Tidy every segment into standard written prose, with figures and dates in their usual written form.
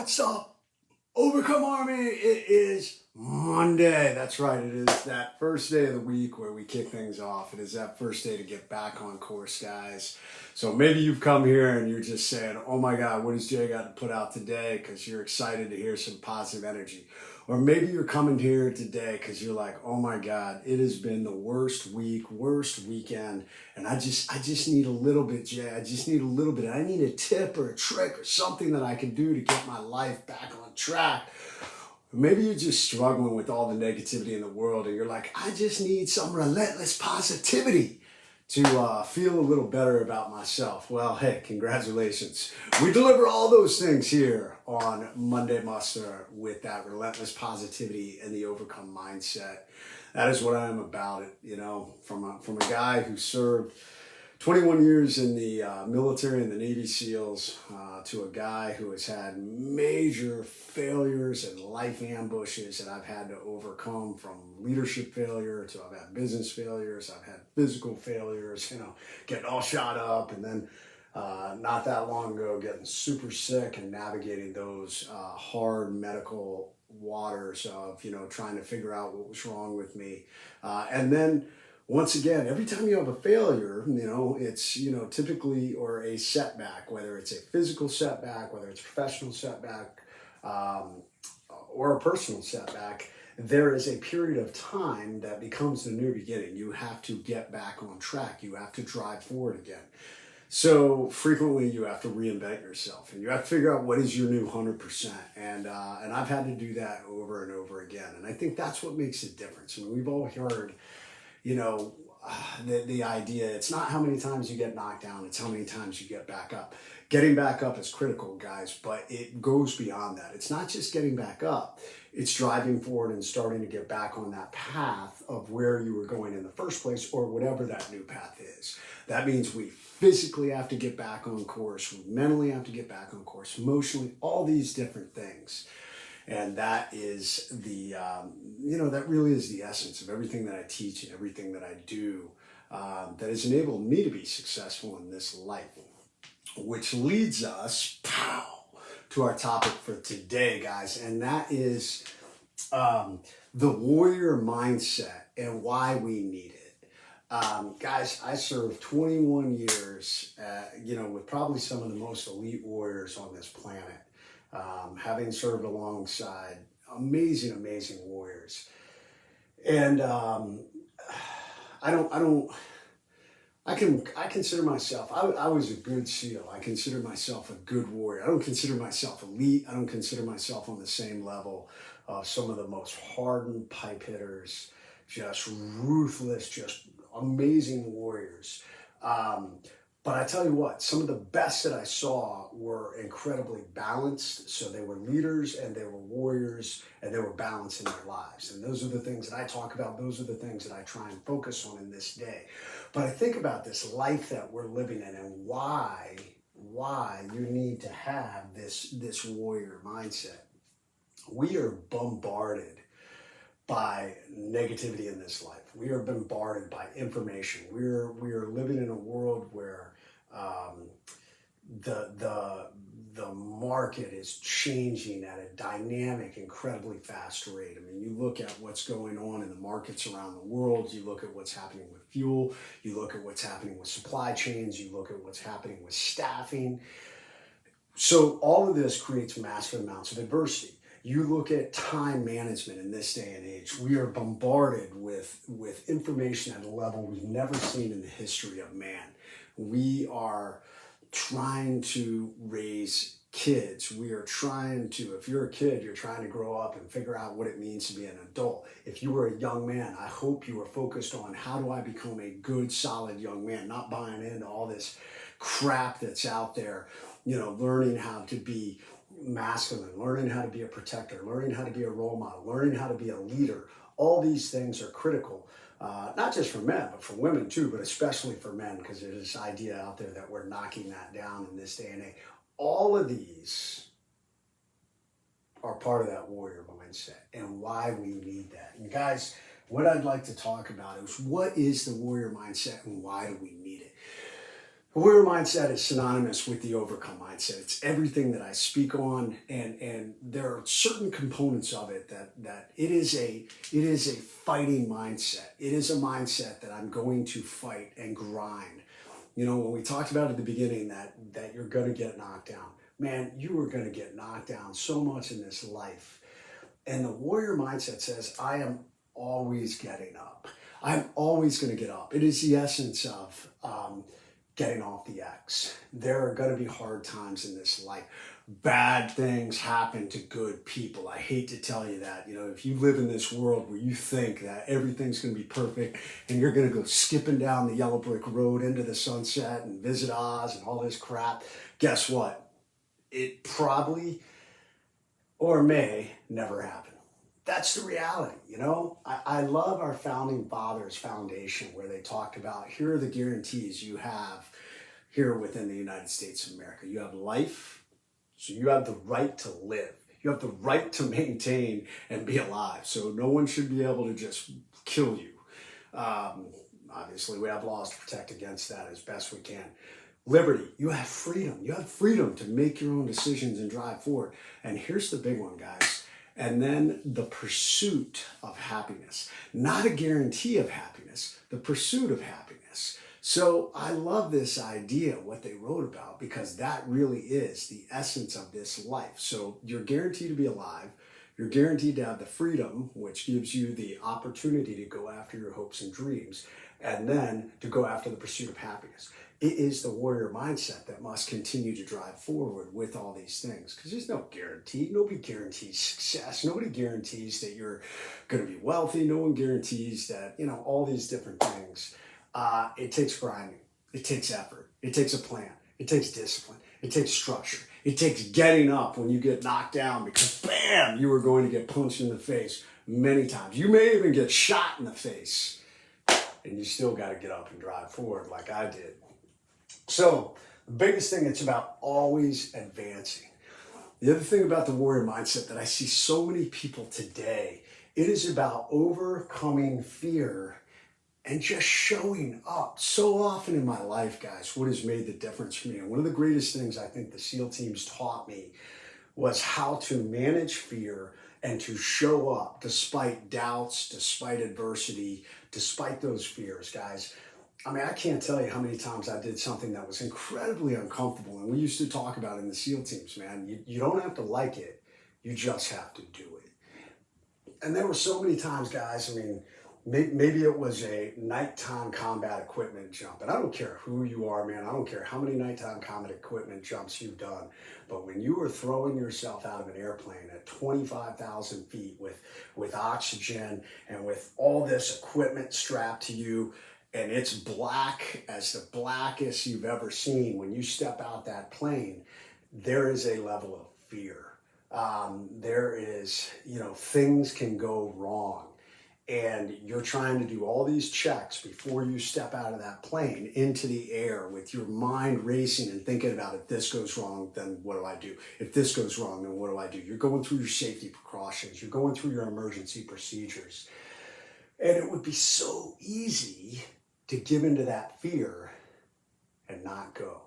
What's up, Overcome Army? It is Monday. That's right. It is that first day of the week where we kick things off. It is that first day to get back on course, guys. So maybe you've come here and you're just saying, oh my God, what has Jay got to put out today? Because you're excited to hear some positive energy. Or maybe you're coming here today because you're like, oh my God, it has been the worst week, worst weekend. And I just need a little bit, Jay. I just need a little bit. I need a tip or a trick or something that I can do to get my life back on track. Maybe you're just struggling with all the negativity in the world and you're like, I just need some relentless positivity to feel a little better about myself. Well, hey, congratulations. We deliver all those things here on Monday Muster with that relentless positivity and the overcome mindset. That is what I am about it, you know, from a guy who served 21 years in the military and the Navy SEALs to a guy who has had major failures and life ambushes that I've had to overcome, from leadership failure to I've had business failures, I've had physical failures, you know, getting all shot up, and then not that long ago getting super sick and navigating those hard medical waters of, you know, trying to figure out what was wrong with me. And then once again, every time you have a failure, you know, it's, you know, typically, or a setback, whether it's a physical setback, whether it's a professional setback, or a personal setback, there is a period of time that becomes the new beginning. You have to get back on track. You have to drive forward again. So frequently you have to reinvent yourself and you have to figure out what is your new 100%. And I've had to do that over and over again. And I think that's what makes a difference. I mean, we've all heard, you know, the idea, it's not how many times you get knocked down, it's how many times you get back up. Getting back up is critical, guys, but it goes beyond that. It's not just getting back up, it's driving forward and starting to get back on that path of where you were going in the first place, or whatever that new path is. That means we physically have to get back on course, we mentally have to get back on course, emotionally, all these different things. And that is the, you know, that really is the essence of everything that I teach and everything that I do that has enabled me to be successful in this life. Which leads us, to our topic for today, guys. And that is the warrior mindset and why we need it. Guys, I served 21 years, you know, with probably some of the most elite warriors on this planet. Having served alongside amazing warriors. And I consider myself, I was a good SEAL. I consider myself a good warrior. I don't consider myself elite. I don't consider myself on the same level of some of the most hardened pipe hitters, just ruthless, just amazing warriors. But I tell you what, some of the best that I saw were incredibly balanced. So they were leaders and they were warriors and they were balanced in their lives. And those are the things that I talk about. Those are the things that I try and focus on in this day. But I think about this life that we're living in and why you need to have this warrior mindset. We are bombarded by negativity in this life. We are bombarded by information. We are living in a world where the market is changing at a dynamic, incredibly fast rate. I mean, you look at what's going on in the markets around the world, you look at what's happening with fuel, you look at what's happening with supply chains, you look at what's happening with staffing. So all of this creates massive amounts of adversity. You look at time management in this day and age, we are bombarded with information at a level we've never seen in the history of man. We are trying to raise kids. We are trying to, if you're a kid, you're trying to grow up and figure out what it means to be an adult. If you were a young man, I hope you are focused on how do I become a good, solid young man, not buying into all this crap that's out there, you know, learning how to be masculine, learning how to be a protector, learning how to be a role model, learning how to be a leader. All these things are critical, not just for men, but for women too, but especially for men, because there's this idea out there that we're knocking that down in this day and age. All of these are part of that warrior mindset and why we need that. And guys, what I'd like to talk about is what is the warrior mindset and why do we need it? Warrior mindset is synonymous with the overcome mindset. It's everything that I speak on, and there are certain components of it that it is a fighting mindset. It is a mindset that I'm going to fight and grind. You know, when we talked about at the beginning that you're going to get knocked down, man, you are going to get knocked down so much in this life. And the warrior mindset says, I am always getting up. I'm always going to get up. It is the essence of getting off the X. There are going to be hard times in this life. Bad things happen to good people. I hate to tell you that. You know, if you live in this world where you think that everything's going to be perfect and you're going to go skipping down the yellow brick road into the sunset and visit Oz and all this crap, guess what? It probably or may never happen. That's the reality, you know? I love our founding fathers foundation where they talked about here are the guarantees you have here within the United States of America. You have life, so you have the right to live. You have the right to maintain and be alive. So no one should be able to just kill you. Obviously, we have laws to protect against that as best we can. Liberty, you have freedom. You have freedom to make your own decisions and drive forward. And here's the big one, guys. And then the pursuit of happiness, not a guarantee of happiness, the pursuit of happiness. So I love this idea, what they wrote about, because that really is the essence of this life. So you're guaranteed to be alive. You're guaranteed to have the freedom, which gives you the opportunity to go after your hopes and dreams, and then to go after the pursuit of happiness. It is the warrior mindset that must continue to drive forward with all these things, because there's no guarantee. Nobody guarantees success. Nobody guarantees that you're going to be wealthy. No one guarantees that, you know, all these different things. It takes grinding. It takes effort. It takes a plan. It takes discipline. It takes structure. It takes getting up when you get knocked down because, bam, you are going to get punched in the face many times. You may even get shot in the face, and you still got to get up and drive forward like I did. So the biggest thing, it's about always advancing. The other thing about the warrior mindset that I see so many people today, it is about overcoming fear and just showing up. So often in my life, guys, what has made the difference for me, and one of the greatest things I think the SEAL teams taught me was how to manage fear and to show up despite doubts, despite adversity, despite those fears, guys. I mean, I can't tell you how many times I did something that was incredibly uncomfortable. And we used to talk about in the SEAL teams, man, you don't have to like it. You just have to do it. And there were so many times, guys, I mean, maybe it was a nighttime combat equipment jump. And I don't care who you are, man. I don't care how many nighttime combat equipment jumps you've done. But when you are throwing yourself out of an airplane at 25,000 feet with oxygen and with all this equipment strapped to you, and it's black as the blackest you've ever seen, when you step out that plane, there is a level of fear. There is, you know, things can go wrong. And you're trying to do all these checks before you step out of that plane into the air with your mind racing and thinking about, if this goes wrong, then what do I do? If this goes wrong, then what do I do? You're going through your safety precautions. You're going through your emergency procedures. And it would be so easy to give into that fear and not go.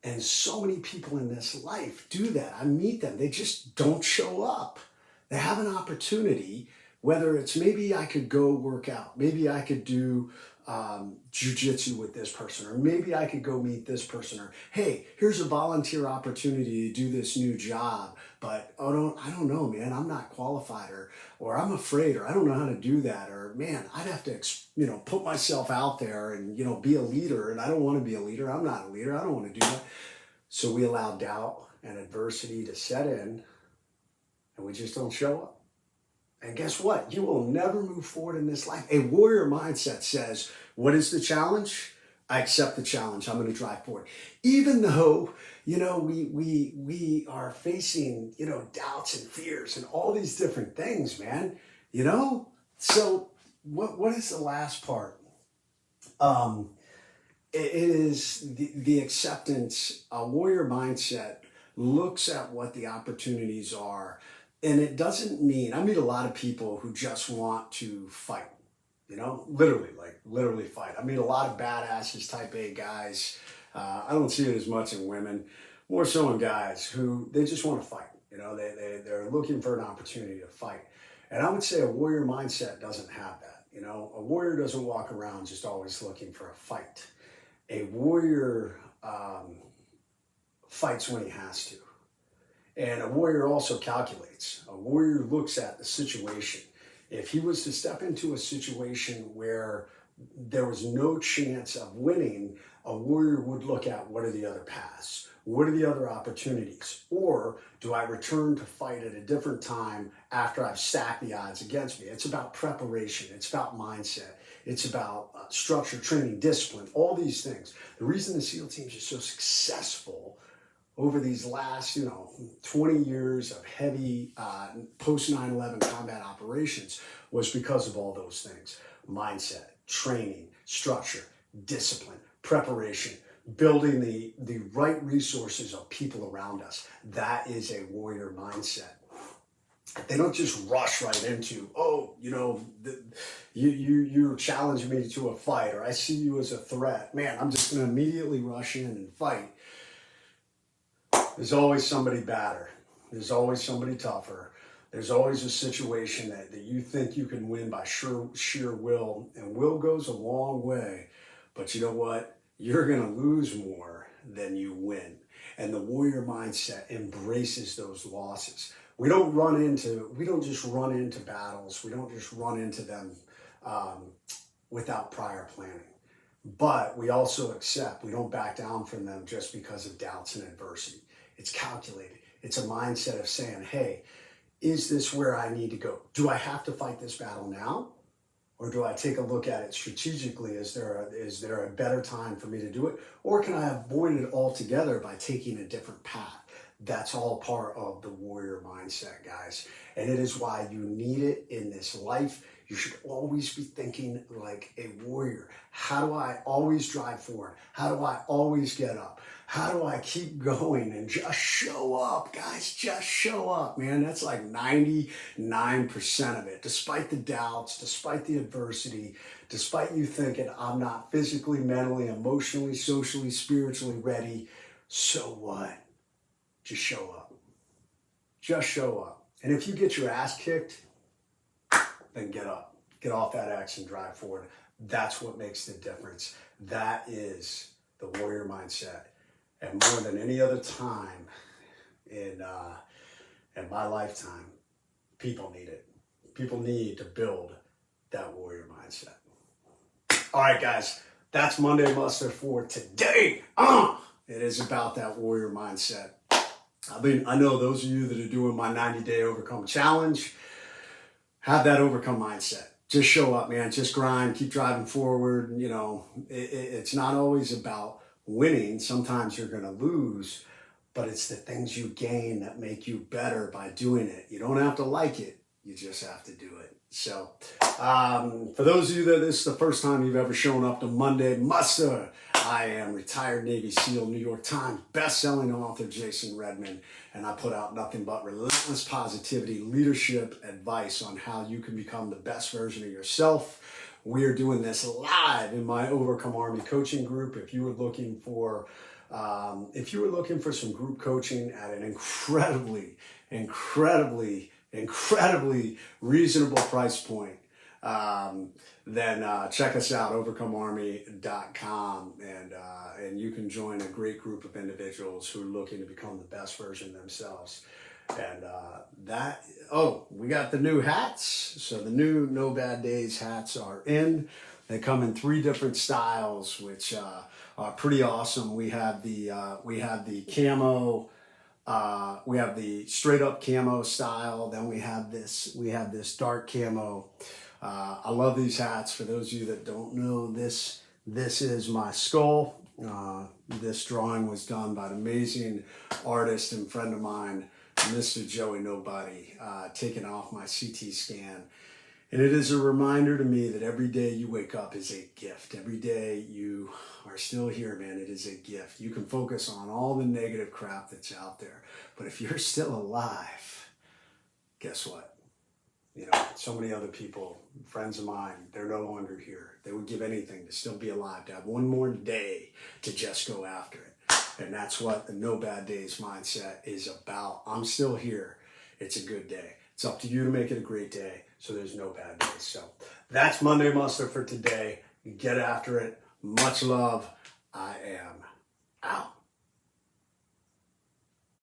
And so many people in this life do that. I meet them. They just don't show up. They have an opportunity, whether it's maybe I could go work out, maybe I could do jujitsu with this person, or maybe I could go meet this person, or hey, here's a volunteer opportunity to do this new job, but I don't know, man, I'm not qualified, or I'm afraid, or I don't know how to do that, or man, I'd have to, put myself out there and, be a leader, and I don't want to be a leader. I'm not a leader. I don't want to do that. So we allow doubt and adversity to set in, and we just don't show up. And guess what? You will never move forward in this life. A warrior mindset says, what is the challenge? I accept the challenge. I'm going to drive forward. Even though, we are facing, doubts and fears and all these different things, man, So what is the last part? It is the acceptance. A warrior mindset looks at what the opportunities are. And it doesn't mean, I meet a lot of people who just want to fight, literally fight. I meet a lot of badasses, type A guys, I don't see it as much in women, more so in guys who they just want to fight. You know, they're looking for an opportunity to fight. And I would say a warrior mindset doesn't have that. You know, a warrior doesn't walk around just always looking for a fight. A warrior fights when he has to. And a warrior also calculates. A warrior looks at the situation. If he was to step into a situation where there was no chance of winning, a warrior would look at what are the other paths? What are the other opportunities? Or do I return to fight at a different time after I've stacked the odds against me? It's about preparation. It's about mindset. It's about structure, training, discipline, all these things. The reason the SEAL teams are so successful over these last, 20 years of heavy post 9/11 combat operations was because of all those things. Mindset, training, structure, discipline, preparation, building the right resources of people around us. That is a warrior mindset. They don't just rush right into, you're challenging me to a fight, or I see you as a threat. Man, I'm just going to immediately rush in and fight. There's always somebody badder. There's always somebody tougher. There's always a situation that you think you can win by sheer will, and will goes a long way. But you know what? You're going to lose more than you win. And the warrior mindset embraces those losses. We don't just run into battles. We don't just run into them without prior planning. But we also accept, we don't back down from them just because of doubts and adversity. It's calculated. It's a mindset of saying, hey, is this where I need to go? Do I have to fight this battle now? Or do I take a look at it strategically? Is there a better time for me to do it? Or can I avoid it altogether by taking a different path? That's all part of the warrior mindset, guys. And it is why you need it in this life. You should always be thinking like a warrior. How do I always drive forward? How do I always get up? How do I keep going and just show up, guys? Just show up, man. That's like 99% of it. Despite the doubts, despite the adversity, despite you thinking I'm not physically, mentally, emotionally, socially, spiritually ready, so what? Just show up. Just show up. And if you get your ass kicked, then get up. Get off that X and drive forward. That's what makes the difference. That is the warrior mindset. And more than any other time in my lifetime, people need it. People need to build that warrior mindset. All right, guys, that's Monday Muster for today. It is about that warrior mindset. I know those of you that are doing my 90-day overcome challenge have that overcome mindset. Just show up, man. Just grind. Keep driving forward. It's not always about winning. Sometimes you're going to lose, but it's the things you gain that make you better by doing it. You don't have to like it. You just have to do it. So for those of you that this is the first time you've ever shown up to Monday Muster, I am retired Navy SEAL, New York Times best-selling author Jason Redman, and I put out nothing but relentless positivity, leadership advice on how you can become the best version of yourself. We are doing this live in my Overcome Army coaching group. If you were looking for some group coaching at an incredibly reasonable price point, then check us out, overcomearmy.com, and you can join a great group of individuals who are looking to become the best version of themselves. And we got the new hats. So the new No Bad Days hats are in. They come in 3 different styles, which are pretty awesome. We have the camo. We have the straight up camo style. Then we have this dark camo. I love these hats. For those of you that don't know, this is my skull. This drawing was done by an amazing artist and friend of mine, Mr. Joey Nobody, taken off my CT scan. And it is a reminder to me that every day you wake up is a gift. Every day you are still here, man, it is a gift. You can focus on all the negative crap that's out there. But if you're still alive, guess what? You know, so many other people, friends of mine, they're no longer here. They would give anything to still be alive, to have one more day to just go after it. And that's what the no bad days mindset is about. I'm still here. It's a good day. It's up to you to make it a great day, so there's no bad days. So that's Monday Muster for today. Get after it. Much love. I am out.